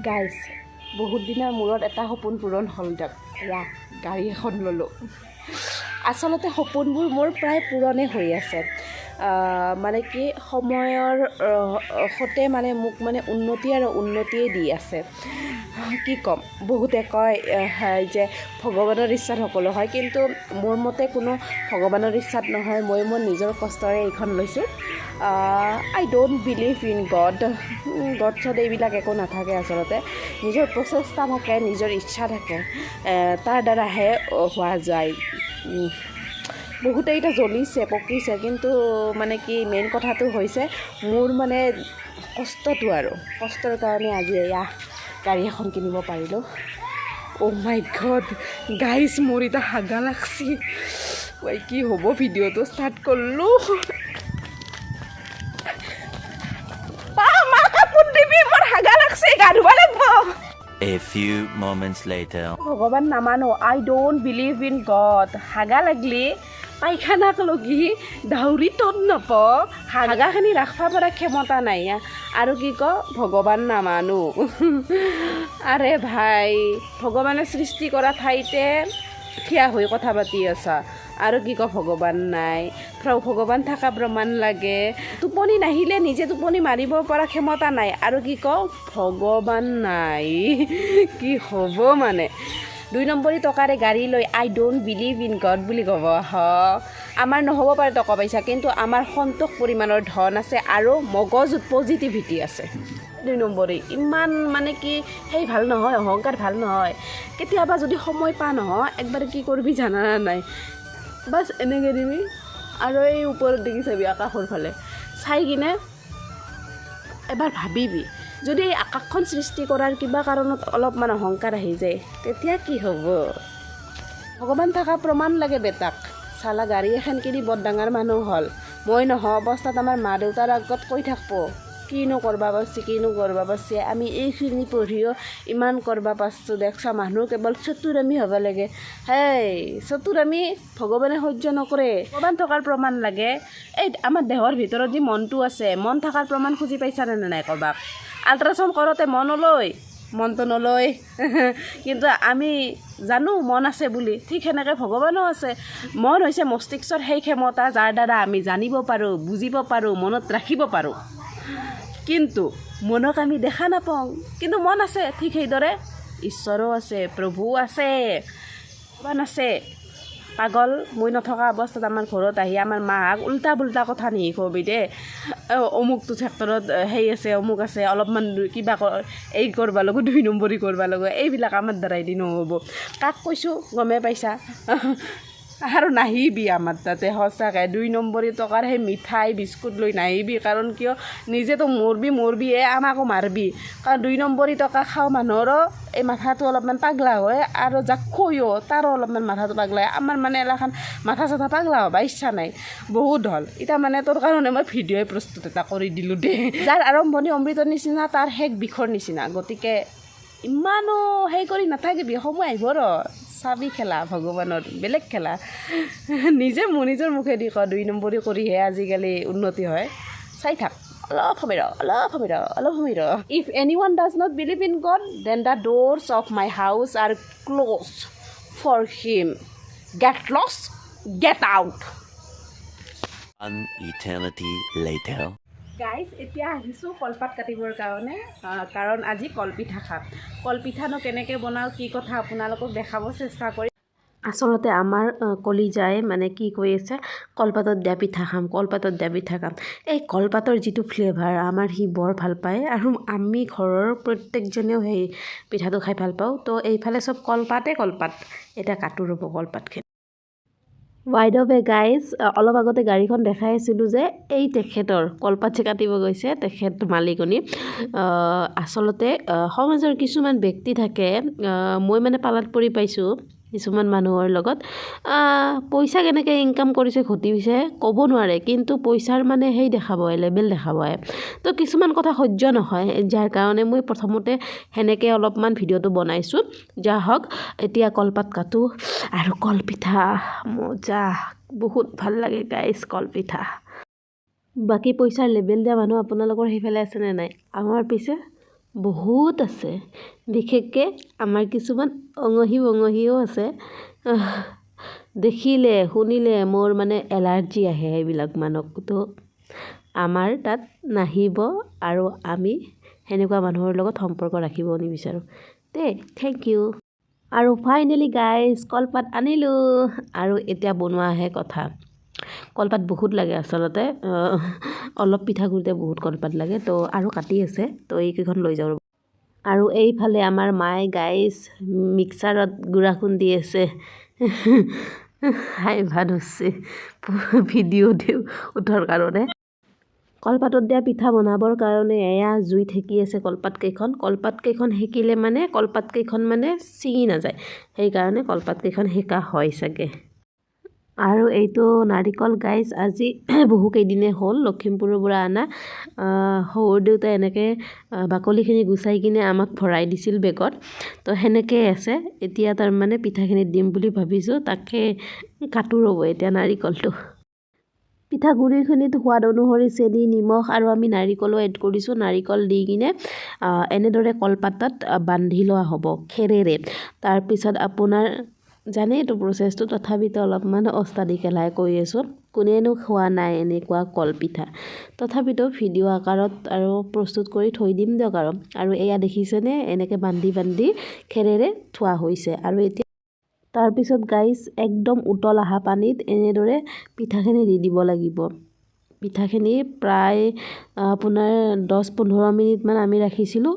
Guys বহুত দিনৰ মূৰত এটা সপোন পূৰণ হ'ল দিয়ক গাড়ী এখন ল'লোঁ আচলতে সপোনবোৰ মোৰ প্ৰায় পূৰণে হৈ আছে মানে কি সময়ৰ সতে মানে মোক মানে উন্নতি আৰু উন্নতিয়ে দি আছে কি ক'ম বহুতে কয় যে ভগৱানৰ ইচ্ছাত সকলো হয় কিন্তু মোৰ মতে কোনো ভগৱানৰ ইচ্ছাত নহয় মই মোৰ নিজৰ কষ্টৰে এইখন লৈছোঁ আই ডোণ্ট বিলিভ ইন গড চড এইবিলাক একো নাথাকে আচলতে নিজৰ প্ৰচেষ্টা থাকে নিজৰ ইচ্ছা থাকে তাৰ দ্বাৰাহে হোৱা যায় বহুতে এতিয়া জ্বলিছে পকিছে কিন্তু মানে কি মেইন কথাটো হৈছে মোৰ মানে কষ্টটো আৰু কষ্টৰ কাৰণে আজি এয়া গাড়ী এখন কিনিব পাৰিলোঁ অ' মাই গড গাইজ মোৰ এতিয়া হাগা লাগছি কি হ'ব ভিডিঅ'টো ষ্টাৰ্ট কৰিলোঁ A few moments later. ভগৱান নামানো আই ডোণ্ট বিলিভ ইন গড হাগা লাগলি পাইখানাক লগি দাউৰি তত নপ হাগাখিনি ৰাখিব পৰা ক্ষমতা নাই আৰু কি ক ভগৱান নামানো আৰে ভাই ভগৱানে সৃষ্টি কৰা ঠাইতে থিয়া হৈ কথা পাতি আছা আৰু কি ক ভগৱান নাই ভগৱান থকা প্ৰমাণ লাগে টোপনি নাহিলে নিজে টোপনি মাৰিব পৰা ক্ষমতা নাই আৰু কি ক ভগৱান নাই কি হ'ব মানে 2 নম্বৰী টকাৰে গাড়ী লৈ আই ডোণ্ট বিলিভ ইন গড বুলি ক'ব আমাৰ নহ'ব পাৰে টকা পইচা কিন্তু আমাৰ সন্তোষ পৰিমাণৰ ধন আছে আৰু মগজুত পজিটিভিটি আছে 2 নম্বৰী ইমান মানে কি সেই ভাল নহয় অহংকাৰ ভাল নহয় কেতিয়াবা যদি সময় পা নহয় একবাৰ কি কৰিবি জানা নাই বাছ এনেকৈ দিবি আৰু এই ওপৰত দেখি চাবি আকাশৰ ফালে চাই কিনে এবাৰ ভাবিবি যদি এই আকাশখন সৃষ্টি কৰাৰ কিবা কাৰণত অলপমান অহংকাৰ আহি যায় তেতিয়া কি হ'ব ভগৱান থকা প্ৰমাণ লাগে বেটাক চালা গাড়ী এখন কিনি বৰ ডাঙৰ মানুহ হ'ল মই নহয় অৱস্থাত আমাৰ মা দেউতাৰ আগত কৈ থাকব কিনো কৰবা পাৰছি আমি এইখিনি পঢ়িও ইমান কৰবা পাৰছোঁ দেখছা মানুহ কেৱল চতুৰামি হ'ব লাগে হেই চতুৰামি ভগৱানে সহ্য নকৰে ভগৱান থকাৰ প্ৰমাণ লাগে এই আমাৰ দেহৰ ভিতৰত যি মনটো আছে মন থকাৰ প্ৰমাণ খুজি পাইছানে নাই ক'ৰবাক আল্ট্ৰাচাউণ্ড কৰোঁতে মনটো নলয় কিন্তু আমি জানো মন আছে বুলি ঠিক সেনেকৈ ভগৱানো আছে মন হৈছে মস্তিষ্কৰ সেই ক্ষমতা যাৰ দ্বাৰা আমি জানিব পাৰোঁ বুজিব পাৰোঁ মনত ৰাখিব পাৰোঁ কিন্তু মনক আমি দেখা নাপাওঁ কিন্তু মন আছে ঠিক সেইদৰে ঈশ্বৰো আছে প্ৰভু আছে ভগৱান আছে পাগল মই নথকা অৱস্থাত আমাৰ ঘৰত আহি আমাৰ মাক উল্টা পুল্টা কথা নিশিকবি দে অমুকটো চেক্টৰত সেই আছে অমুক আছে অলপমান কিবা এই কৰিব লাগিব 2 নম্বৰী কৰিব লাগিব এইবিলাক আমাৰ দ্বাৰাইদি নহ'ব কাক কৈছোঁ গমে পাইছা আৰু নাহিবি আমাৰ তাতে সঁচাকৈ 2 নম্বৰী টকাৰ সেই মিঠাই বিস্কুট লৈ নাহিবি কাৰণ কিয় নিজেতো মৰবি আমাকো মাৰবি কাৰণ 2 নম্বৰী টকা খাওঁ মানুহৰো এই মাথাটো অলপমান পাগলা হয় আৰু যাক খৈও তাৰো অলপমান মাথাটো পাগলা হয় আমাৰ মানে এলাখান মাথা চাথা পাগলা হ'ব ইচ্ছা নাই বহুত হ'ল এতিয়া মানে তোৰ কাৰণে মই ভিডিঅ'ই প্ৰস্তুত এটা কৰি দিলোঁ দেই যাৰ আৰম্ভণি অমৃতৰ নিচিনা তাৰ শেষ বিষৰ নিচিনা গতিকে ইমানো সেই কৰি নাথাকিবি সময় আহিব ৰ চাবি খেলা ভগৱানৰ বেলেগ খেলা নিজে নিজৰ মুখেদি ক 2 নম্বৰী কৰিহে আজিকালি উন্নতি হয় চাই থাক অলপ সময় ৰ ইফ এনিৱান does not believe in God then the doors of my house are closed for him get lost get out An eternity later. Guys এতিয়া আহিছোঁ কলপাত কাটিবৰ কাৰণে কাৰণ আজি কলপিঠা খাম কলপিঠানো কেনেকৈ বনাওঁ কি কথা আপোনালোকক দেখাব চেষ্টা কৰিম আচলতে আমাৰ কলিজাই মানে কি কৈ আছে কলপাতত দিয়া পিঠা খাম এই কলপাতৰ যিটো ফ্লেভাৰ আমাৰ সি বৰ ভাল পায় আৰু আমি ঘৰৰ প্ৰত্যেকজনেও সেই পিঠাটো খাই ভাল পাওঁ তো এইফালে চব কলপাত এতিয়া কাটো ৰ'ব কলপাতখিনি ৱাইড অফ এ গাইজ অলপ আগতে গাড়ীখন দেখাই আছিলোঁ যে এই তেখেতৰ কলপাত কাটিব গৈছে তেখেত মালিকনী আচলতে সমাজৰ কিছুমান ব্যক্তি থাকে মই মানে পালাত পৰি পাইছোঁ কিছুমান মানুহৰ লগত পইচা কেনেকৈ ইনকাম কৰিছে ঘটিছে ক'ব নোৱাৰে কিন্তু পইচাৰ মানে সেই দেখাব লেবেল দেখাব তো কিছুমান কথা সহ্য নহয় যাৰ কাৰণে মই প্ৰথমতে সেনেকৈ অলপমান ভিডিঅ'টো বনাইছোঁ যা হওক এতিয়া কলপাত কাটো আৰু কলপিঠা মজা বহুত ভাল লাগে গাইজ কলপিঠা বাকী পইচাৰ লেবেল দিয়া মানুহ আপোনালোকৰ সেইফালে আছেনে নাই আমাৰ পিছে বহুত আছে বিশেষকৈ আমাৰ কিছুমান অঙহীও আছে দেখিলে শুনিলে মোৰ মানে এলাৰ্জি আহে এইবিলাক মানুহক তো আমাৰ তাত নাহিব আৰু আমি সেনেকুৱা মানুহৰ লগত সম্পৰ্ক ৰাখিব নিবিচাৰোঁ দেই থেংক ইউ আৰু ফাইনেলি গাইজ কলপাত আনিলোঁ আৰু এতিয়া বনোৱাহে কথা কলপাত বহুত লাগে আচলতে অলপ পিঠাগুড়িতে বহুত কলপাত লাগে তো আৰু কাটি আছে তো এইকেইখন লৈ যাওঁ আৰু এইফালে আমাৰ মায়ে গাইজ মিক্সাৰত গুড়া খুন্দি আছে হাই ভাত হৈছে ভিডিঅ' দিওঁ উঠাৰ কাৰণে কলপাতত দিয়া পিঠা বনাবৰ কাৰণে এয়া জুই ঠেকি আছে কলপাতকেইখন সেকিলে মানে কলপাতকেইখন মানে ছিঙি নাযায় সেইকাৰণে কলপাতকেইখন সেকা হয় চাগে আৰু এইটো নাৰিকল গাইজ আজি বহুকেইদিনে হ'ল লখিমপুৰৰ পৰা অনা সৰু দেউতাই এনেকৈ বাকলিখিনি গুচাই কিনে আমাক ভৰাই দিছিল বেগত তো সেনেকৈ আছে এতিয়া তাৰমানে পিঠাখিনিত দিম বুলি ভাবিছোঁ তাকে কাটো ৰ'ব এতিয়া নাৰিকলটো পিঠাগুড়িখিনিত সোৱাদ অনুসৰি চেনি নিমখ আৰু আমি নাৰিকলো এড কৰিছোঁ নাৰিকল দি কিনে এনেদৰে কলপাতত বান্ধি লোৱা হ'ব খেৰেৰে তাৰপিছত আপোনাৰ জানে এইটো প্ৰচেছটো তথাপিতো অলপমান ওস্তাদি কেলাই কৈ আছোঁ কোনেনো খোৱা নাই এনেকুৱা কলপিঠা তথাপিতো ভিডিঅ' আকাৰত আৰু প্ৰস্তুত কৰি থৈ দিম দিয়ক আৰু এয়া দেখিছেনে এনেকৈ বান্ধি খেৰেৰে থোৱা হৈছে আৰু এতিয়া তাৰপিছত গাইজ একদম উতল অহা পানীত এনেদৰে পিঠাখিনি দি দিব লাগিব পিঠাখিনি প্ৰায় আপোনাৰ 10-15 মিনিটমান আমি ৰাখিছিলোঁ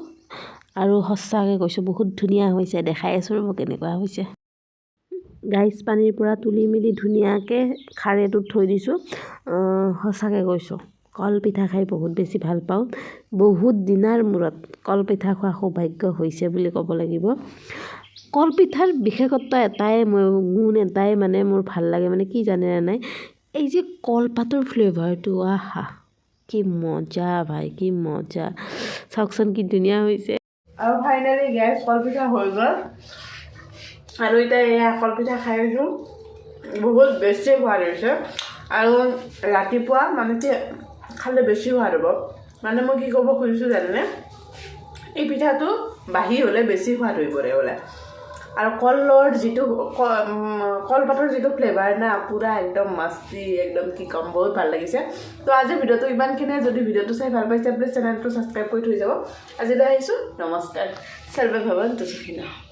আৰু সঁচাকৈ কৈছোঁ বহুত ধুনীয়া হৈছে দেখাই আছোঁ ৰ'ব কেনেকুৱা হৈছে গাইজ পানীৰ পৰা তুলি মেলি ধুনীয়াকৈ খাৰেটোত থৈ দিছোঁ সঁচাকৈ কৈছোঁ কলপিঠা খাই বহুত বেছি ভাল পাওঁ বহুত দিনৰ মূৰত কলপিঠা খোৱা সৌভাগ্য হৈছে বুলি ক'ব লাগিব কলপিঠাৰ বিশেষত্ব এটাই গুণ এটাই মানে মোৰ ভাল লাগে মানে কি জানে নাই এই যে কলপাতৰ ফ্লেভাৰটো আহা কি মজা ভাই কি মজা চাওকচোন কি ধুনীয়া হৈছে আৰু ফাইনেলি গেছ কলপিঠা হৈ গ'ল আৰু এতিয়া এয়া কলপিঠা খাই আছোঁ বহুত বেছি সোৱাদ হৈছে আৰু ৰাতিপুৱা মানে কি খালে বেছি সোৱাদ হ'ব মানে মই কি ক'ব খুজিছোঁ জানেনে এই পিঠাটো বাঢ়ি হ'লে বেছি সোৱাদ হৈ পৰে বোলে আৰু কলৰ যিটো কলপাতৰ যিটো ফ্লেভাৰ না পুৰা একদম মাষ্টি একদম কি ক'ম বহুত ভাল লাগিছে তো আজি ভিডিঅ'টো ইমানখিনিয়ে যদি ভিডিঅ'টো চাই ভাল পাইছে প্লিজ চেনেলটো ছাবস্ক্ৰাইব কৰি থৈ যাব আজিলৈ আহিছোঁ নমস্কাৰ সৰ্বে ভৱন্তু সুখিনঃ